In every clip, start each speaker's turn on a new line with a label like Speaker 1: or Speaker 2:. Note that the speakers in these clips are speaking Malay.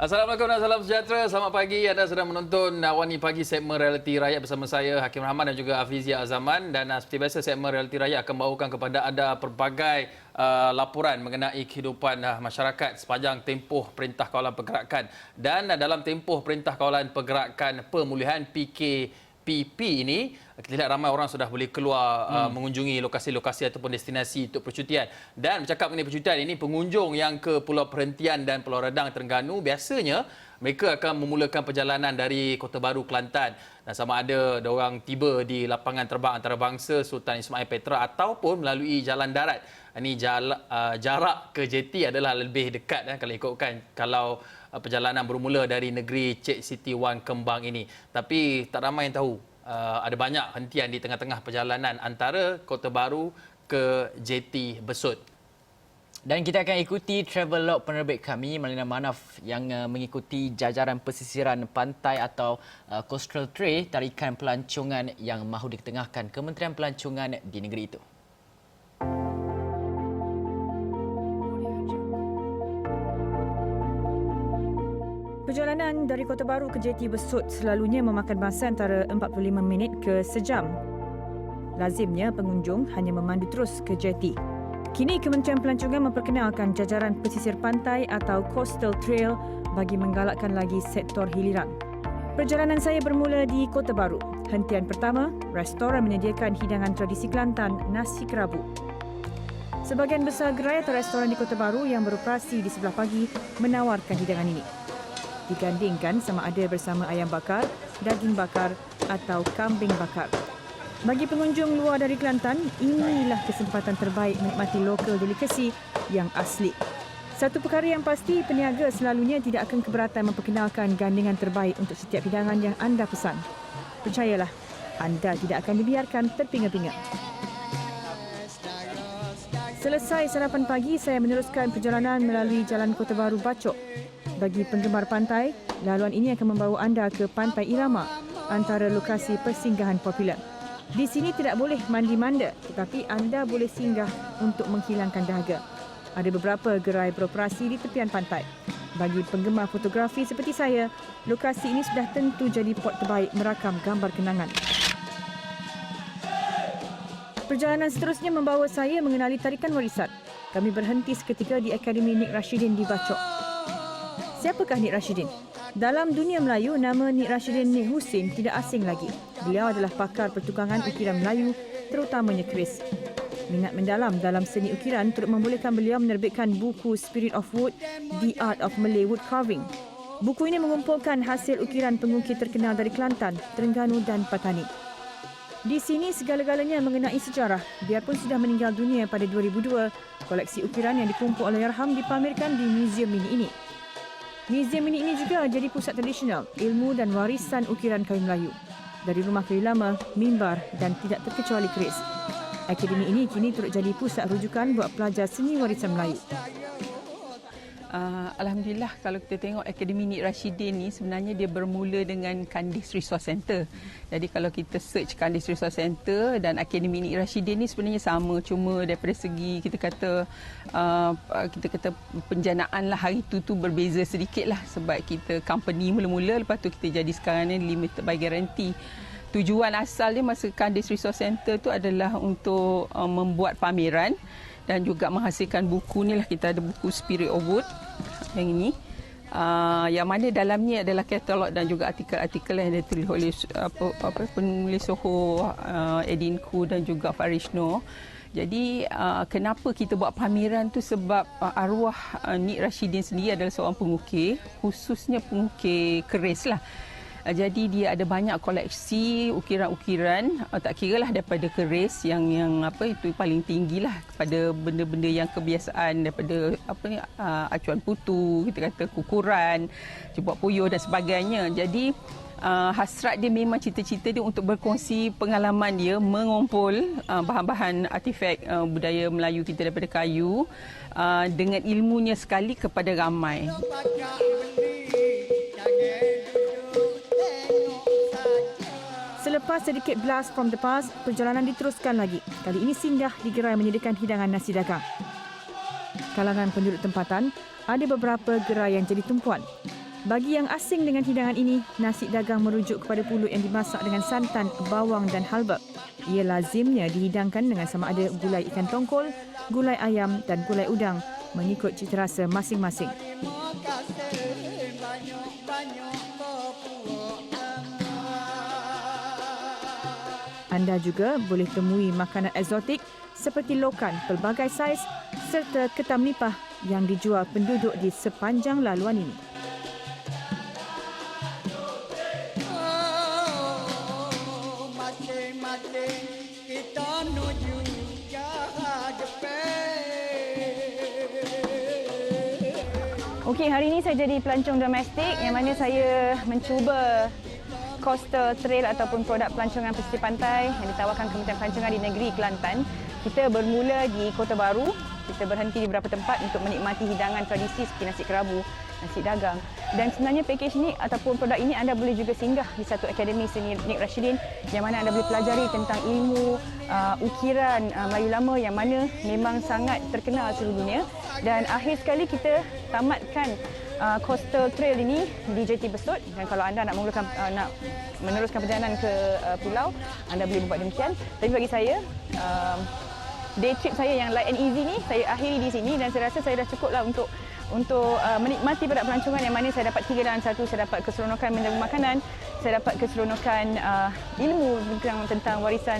Speaker 1: Assalamualaikum dan salam sejahtera. Selamat pagi. Anda sedang menonton Warni Pagi segmen Realiti Rakyat bersama saya Hakim Rahman dan juga Afizia Azaman. Dan seperti biasa segmen Realiti Rakyat akan membawakan kepada anda pelbagai laporan mengenai kehidupan masyarakat sepanjang tempoh Perintah Kawalan Pergerakan. Dan dalam tempoh Perintah Kawalan Pergerakan Pemulihan PKPP ini, kita lihat ramai orang sudah boleh keluar mengunjungi lokasi-lokasi ataupun destinasi untuk percutian. Dan bercakap mengenai percutian ini, pengunjung yang ke Pulau Perhentian dan Pulau Redang, Terengganu, biasanya mereka akan memulakan perjalanan dari Kota Baru, Kelantan. Dan sama ada diorang tiba di lapangan terbang antarabangsa Sultan Ismail Petra ataupun melalui jalan darat. Ini jarak ke JT adalah lebih dekat kalau ikutkan kalau perjalanan bermula dari negeri Cik Siti Wan Kembang ini. Tapi tak ramai yang tahu ada banyak hentian di tengah-tengah perjalanan antara Kota Baru ke JT Besut.
Speaker 2: Dan kita akan ikuti travel log penerbit kami Malina Manaf yang mengikuti jajaran pesisiran pantai atau coastal tray tarikan pelancongan yang mahu diketengahkan Kementerian Pelancongan di negeri itu.
Speaker 3: Perjalanan dari Kota Baru ke JT Besut selalunya memakan masa antara 45 minit ke sejam. Lazimnya pengunjung hanya memandu terus ke JT. Kini Kementerian Pelancongan memperkenalkan jajaran pesisir pantai atau Coastal Trail bagi menggalakkan lagi sektor hiliran. Perjalanan saya bermula di Kota Baru. Hentian pertama, restoran menyediakan hidangan tradisi Kelantan, nasi kerabu. Sebahagian besar gerai atau restoran di Kota Baru yang beroperasi di sebelah pagi menawarkan hidangan ini. Digandingkan sama ada bersama ayam bakar, daging bakar atau kambing bakar. Bagi pengunjung luar dari Kelantan, inilah kesempatan terbaik menikmati local delicacy yang asli. Satu perkara yang pasti, peniaga selalunya tidak akan keberatan memperkenalkan gandingan terbaik untuk setiap hidangan yang anda pesan. Percayalah, anda tidak akan dibiarkan terpinga-pinga. Selesai sarapan pagi, saya meneruskan perjalanan melalui Jalan Kota Baru Bacok. Bagi penggemar pantai, laluan ini akan membawa anda ke Pantai Irama, antara lokasi persinggahan popular. Di sini tidak boleh mandi manda, tetapi anda boleh singgah untuk menghilangkan dahaga. Ada beberapa gerai beroperasi di tepian pantai. Bagi penggemar fotografi seperti saya, lokasi ini sudah tentu jadi spot terbaik merakam gambar kenangan. Perjalanan seterusnya membawa saya mengenali tarikan warisan. Kami berhenti seketika di Akademi Nik Rashidin di Bacok. Siapakah Nik Rashidin? Dalam dunia Melayu, nama Nik Rashidin Nik Husin tidak asing lagi. Beliau adalah pakar pertukangan ukiran Melayu, terutamanya keris. Minat mendalam dalam seni ukiran turut membolehkan beliau menerbitkan buku Spirit of Wood, The Art of Malay Wood Carving. Buku ini mengumpulkan hasil ukiran pengukir terkenal dari Kelantan, Terengganu dan Patani. Di sini segala-galanya mengenai sejarah. Biarpun sudah meninggal dunia pada 2002, koleksi ukiran yang dikumpul oleh Yarham dipamerkan di Museum Mini ini. Museum ini juga jadi pusat tradisional, ilmu dan warisan ukiran kayu Melayu. Dari rumah kayu lama, mimbar dan tidak terkecuali keris. Akademi ini kini turut jadi pusat rujukan buat pelajar seni warisan Melayu.
Speaker 4: Alhamdulillah, kalau kita tengok Akademi Nik Rashidin ni sebenarnya dia bermula dengan Kandis Resource Center. Jadi kalau kita search Kandis Resource Center dan Akademi Nik Rashidin ni sebenarnya sama, cuma daripada segi kita kata penjanaan lah hari tu berbeza sedikit lah sebab kita company mula-mula, lepas tu kita jadi sekarang ni limited by guarantee. Tujuan asal dia masa Kandis Resource Center tu adalah untuk membuat pameran dan juga menghasilkan buku ni lah. Kita ada buku Spirit of Wood yang ini, yang mana dalamnya adalah katalog dan juga artikel-artikel yang ditulis oleh penulis Soho, Edinku dan juga Farishno. Jadi kenapa kita buat pameran tu sebab arwah Nik Rashidin sendiri adalah seorang pengukir, khususnya pengukir keris lah. Jadi dia ada banyak koleksi ukiran-ukiran, tak kira lah daripada keris yang itu paling tinggi lah, kepada benda-benda yang kebiasaan, daripada acuan putu, kita kata kukuran, jebat puyuh dan sebagainya. Jadi hasrat dia memang cita-cita dia untuk berkongsi pengalaman dia mengumpul bahan-bahan artifak budaya Melayu kita daripada kayu dengan ilmunya sekali kepada ramai.
Speaker 3: Selepas sedikit blast from the past, perjalanan diteruskan lagi. Kali ini singgah di gerai menyediakan hidangan nasi dagang. Kalangan penduduk tempatan, ada beberapa gerai yang jadi tumpuan. Bagi yang asing dengan hidangan ini, nasi dagang merujuk kepada pulut yang dimasak dengan santan, bawang dan halba. Ia lazimnya dihidangkan dengan sama ada gulai ikan tongkol, gulai ayam dan gulai udang mengikut cita rasa masing-masing. Anda juga boleh temui makanan eksotik seperti lokan pelbagai saiz serta ketam nipah yang dijual penduduk di sepanjang laluan ini.
Speaker 5: Okey, hari ini saya jadi pelancong domestik yang mana saya mencuba coastal trail ataupun produk pelancongan pesisir pantai yang ditawarkan Kementerian Pelancongan di negeri Kelantan. Kita bermula di Kota Baru. Kita berhenti di beberapa tempat untuk menikmati hidangan tradisi seperti nasi kerabu, nasi dagang. Dan sebenarnya pakej ini ataupun produk ini anda boleh juga singgah di satu akademi seni Nik Rashidin yang mana anda boleh pelajari tentang ilmu ukiran Melayu lama yang mana memang sangat terkenal seluruh dunia. Dan akhir sekali kita tamatkan coastal trail ini di JT Besut, dan kalau anda nak meneruskan perjalanan ke pulau, anda boleh buat demikian. Tapi bagi saya, day trip saya yang light and easy ni saya akhiri di sini, dan saya rasa saya dah cukuplah untuk menikmati produk pelancongan yang mana saya dapat 3 dalam 1. Saya dapat keseronokan menjamu makanan, saya dapat keseronokan ilmu tentang warisan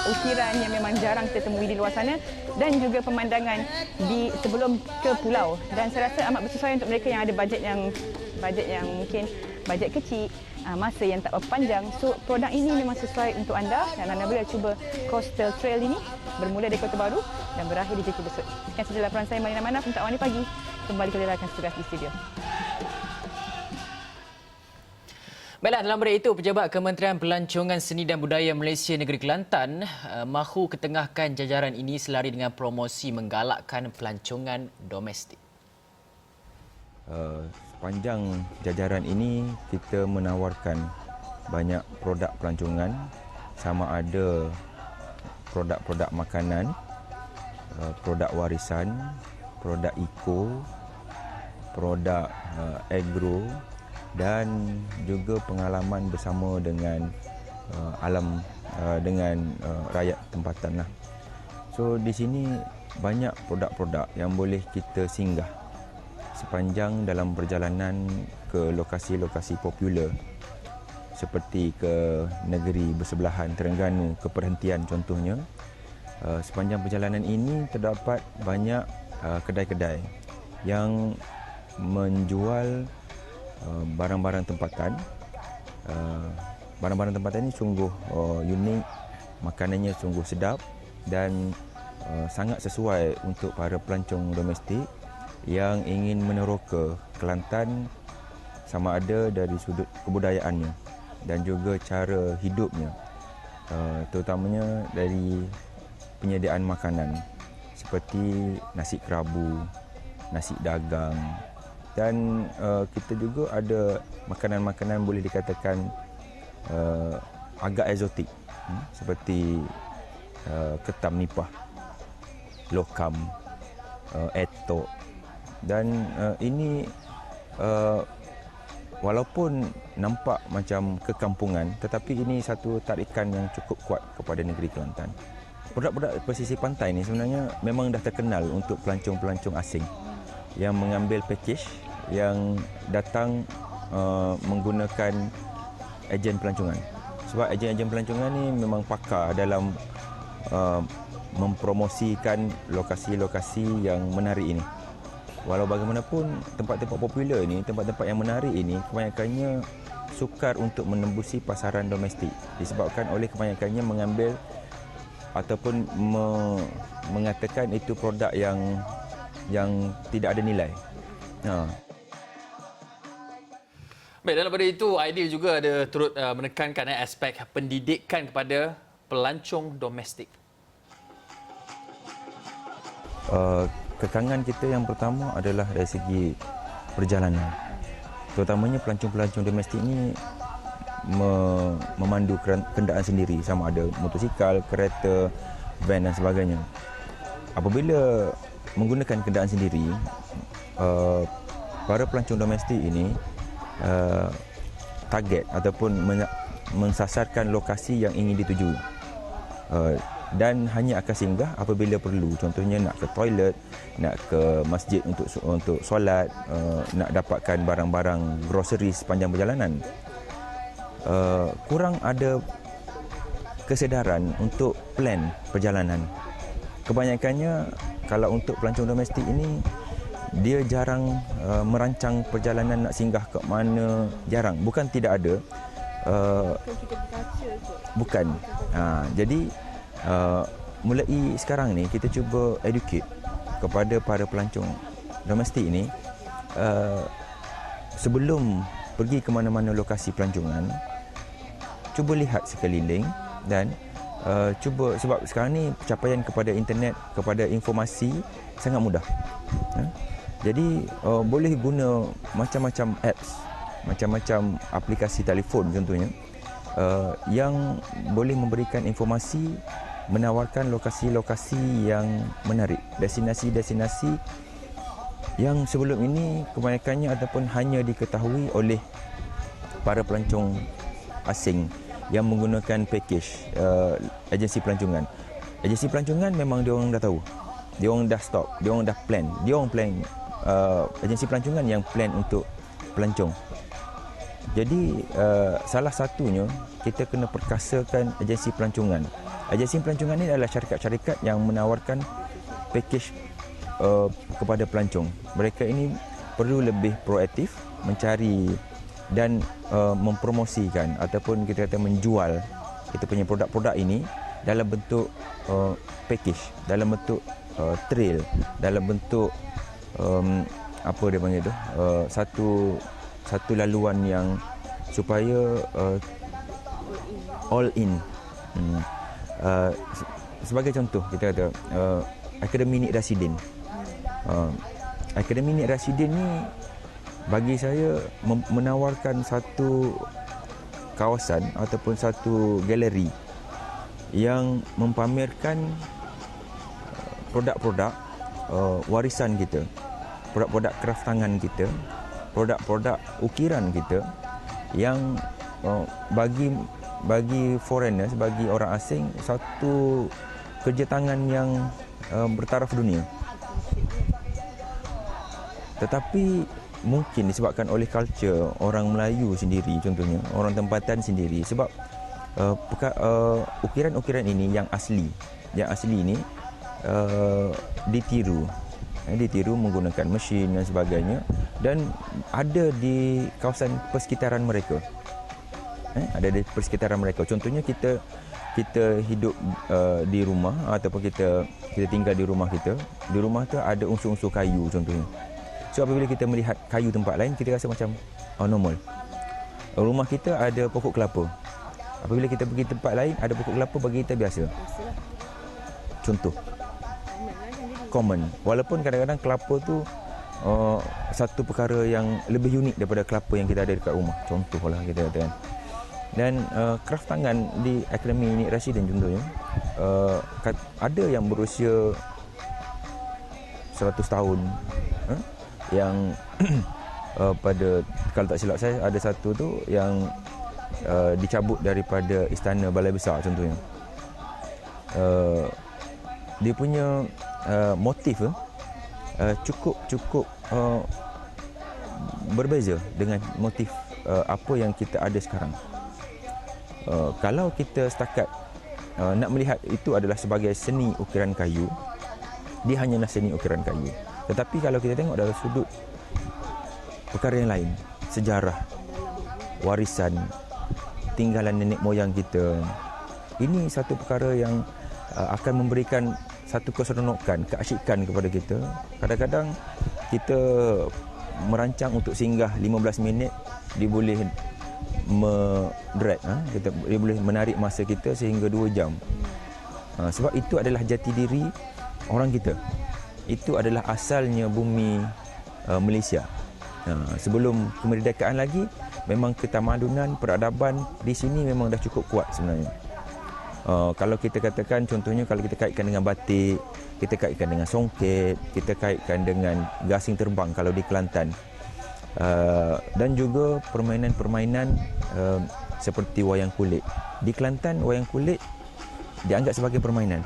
Speaker 5: ukiran yang memang jarang kita temui di luar sana, dan juga pemandangan sebelum ke pulau. Dan saya rasa amat bersesuaian untuk mereka yang ada bajet yang mungkin bajet kecil, masa yang tak berapa panjang. So produk ini memang sesuai untuk anda, dan anda boleh cuba coastal trail ini bermula dari Kota Baru dan berakhir di JT Besut. Sekian sahaja laporan saya, Malina Manaf untuk Awani Pagi. Kembali ke rakan tugas di studio.
Speaker 2: Baiklah, dalam berita itu, Pejabat Kementerian Pelancongan Seni dan Budaya Malaysia Negeri Kelantan mahu ketengahkan jajaran ini selari dengan promosi menggalakkan pelancongan domestik.
Speaker 6: Sepanjang jajaran ini, kita menawarkan banyak produk pelancongan, sama ada produk-produk makanan, produk warisan, produk eco, produk agro, dan juga pengalaman bersama dengan alam, dengan rakyat tempatan lah. So di sini banyak produk-produk yang boleh kita singgah sepanjang dalam perjalanan ke lokasi-lokasi popular seperti ke negeri bersebelahan Terengganu, ke perhentian contohnya. Sepanjang perjalanan ini terdapat banyak kedai-kedai yang menjual barang-barang tempatan. Barang-barang tempatan ini sungguh unik, makanannya sungguh sedap dan sangat sesuai untuk para pelancong domestik yang ingin meneroka Kelantan, sama ada dari sudut kebudayaannya dan juga cara hidupnya, terutamanya dari penyediaan makanan seperti nasi kerabu, nasi dagang, dan kita juga ada makanan-makanan boleh dikatakan agak eksotik seperti ketam nipah, lokam, etok, dan ini walaupun nampak macam kekampungan, tetapi ini satu tarikan yang cukup kuat kepada negeri Kelantan. Produk-produk pesisir pantai ini sebenarnya memang dah terkenal untuk pelancong-pelancong asing yang mengambil pakej, yang datang menggunakan ejen pelancongan. Sebab ejen-ejen pelancongan ni memang pakar dalam mempromosikan lokasi-lokasi yang menarik ini. Walau bagaimanapun, tempat-tempat popular ini, tempat-tempat yang menarik ini, kebanyakannya sukar untuk menembusi pasaran domestik disebabkan oleh kebanyakannya mengambil ataupun mengatakan itu produk yang tidak ada nilai.
Speaker 1: Baik, dalam pada itu, Aidil juga ada turut menekankan aspek pendidikan kepada pelancong domestik.
Speaker 6: Kekangan kita yang pertama adalah dari segi perjalanan. Terutamanya pelancong-pelancong domestik ini memandu kenderaan sendiri, sama ada motosikal, kereta, van dan sebagainya. Apabila menggunakan kenderaan sendiri, para pelancong domestik ini target ataupun mensasarkan lokasi yang ingin dituju. Dan hanya akan singgah apabila perlu. Contohnya nak ke toilet, nak ke masjid untuk solat, nak dapatkan barang-barang grocery sepanjang perjalanan. Kurang ada kesedaran untuk plan perjalanan. Kebanyakannya kalau untuk pelancong domestik ini dia jarang merancang perjalanan nak singgah ke mana, jarang. Bukan tidak ada. Bukan. Jadi mulai sekarang ni kita cuba educate kepada para pelancong domestik ini sebelum pergi ke mana-mana lokasi pelancongan, cuba lihat sekeliling dan cuba, sebab sekarang ni pencapaian kepada internet, kepada informasi sangat mudah. Jadi boleh guna macam-macam apps, macam-macam aplikasi telefon contohnya, yang boleh memberikan informasi, menawarkan lokasi-lokasi yang menarik, destinasi-destinasi yang sebelum ini kebanyakannya ataupun hanya diketahui oleh para pelancong asing yang menggunakan package agensi pelancongan. Agensi pelancongan memang diorang dah tahu, diorang dah stop, diorang dah plan, agensi pelancongan yang plan untuk pelancong. Jadi salah satunya kita kena perkasakan agensi pelancongan. Agensi pelancongan ini adalah syarikat-syarikat yang menawarkan package kepada pelancong. Mereka ini perlu lebih proaktif mencari dan mempromosikan ataupun kita kata menjual kita punya produk-produk ini dalam bentuk package, dalam bentuk trail, dalam bentuk apa dia panggil tu, satu laluan yang supaya all in. Sebagai contoh kita kata Akademi Nik Rasidin. Akademi Nik Rasidin ni bagi saya menawarkan satu kawasan ataupun satu galeri yang mempamerkan produk-produk warisan kita, produk-produk kraft tangan kita, produk-produk ukiran kita yang bagi foreigners, bagi orang asing, satu kerja tangan yang bertaraf dunia. Tetapi mungkin disebabkan oleh culture orang Melayu sendiri, contohnya orang tempatan sendiri, sebab ukiran-ukiran ini yang asli ini ditiru menggunakan mesin dan sebagainya, dan ada di kawasan persekitaran mereka. Ada di persekitaran mereka. Contohnya kita hidup di rumah ataupun kita tinggal di rumah kita. Di rumah tu ada unsur-unsur kayu contohnya. So apabila kita melihat kayu tempat lain, kita rasa macam normal. Rumah kita ada pokok kelapa. Apabila kita pergi tempat lain, ada pokok kelapa, bagi kita biasa. Contoh. Common. Walaupun kadang-kadang kelapa tu satu perkara yang lebih unik daripada kelapa yang kita ada dekat rumah. Contohlah kita katakan. Dan kraft tangan di Akademi Nik Rasidin contohnya, ada yang berusia 100 tahun, yang pada, kalau tak silap saya, ada satu tu yang dicabut daripada Istana Balai Besar contohnya. Dia punya motif cukup berbeza dengan motif apa yang kita ada sekarang. Kalau kita setakat nak melihat itu adalah sebagai seni ukiran kayu, dia hanyalah seni ukiran kayu. Tetapi kalau kita tengok dalam sudut perkara yang lain, sejarah, warisan, tinggalan nenek moyang kita, ini satu perkara yang akan memberikan satu keseronokan, keasyikan kepada kita. Kadang-kadang kita merancang untuk singgah 15 minit, dia boleh dia boleh menarik masa kita sehingga 2 jam. Sebab itu adalah jati diri orang kita. Itu adalah asalnya bumi Malaysia. Sebelum kemerdekaan lagi, memang ketamadunan, peradaban di sini memang dah cukup kuat sebenarnya. Kalau kita katakan contohnya, kalau kita kaitkan dengan batik, kita kaitkan dengan songket, kita kaitkan dengan gasing terbang kalau di Kelantan. Dan juga permainan-permainan seperti wayang kulit. Di Kelantan, wayang kulit dianggap sebagai permainan,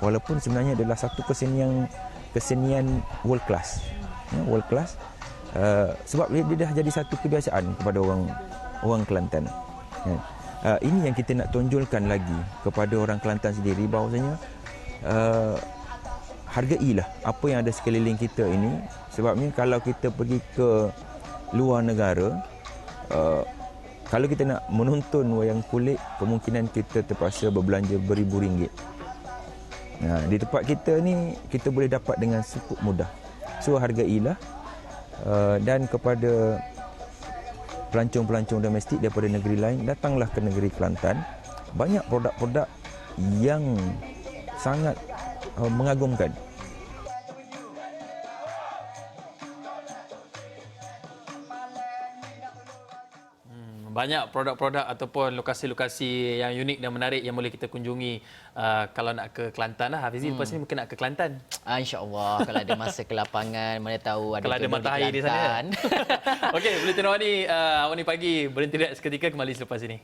Speaker 6: walaupun sebenarnya adalah satu kesenian world class. World class sebab dia dah jadi satu kebiasaan kepada orang Kelantan. Ini yang kita nak tonjolkan lagi kepada orang Kelantan sendiri, bahawasanya hargailah apa yang ada sekeliling kita ini. Sebabnya kalau kita pergi ke luar negara, kalau kita nak menonton wayang kulit, kemungkinan kita terpaksa berbelanja beribu ringgit. Di tempat kita ni kita boleh dapat dengan cukup mudah. So hargailah, dan kepada pelancong-pelancong domestik daripada negeri lain, datanglah ke negeri Kelantan. Banyak produk-produk yang sangat mengagumkan.
Speaker 1: Banyak produk-produk ataupun lokasi-lokasi yang unik dan menarik yang boleh kita kunjungi kalau nak ke Kelantan lah. Hafizi lepas ni mungkin nak ke Kelantan.
Speaker 2: InsyaAllah kalau ada masa ke lapangan, mana tahu ada
Speaker 1: Kalau ada
Speaker 2: jodoh
Speaker 1: matahari di sana.
Speaker 2: Kelantan.
Speaker 1: Okey, Bulletin Awani Pagi berhenti seketika, kembali selepas ini.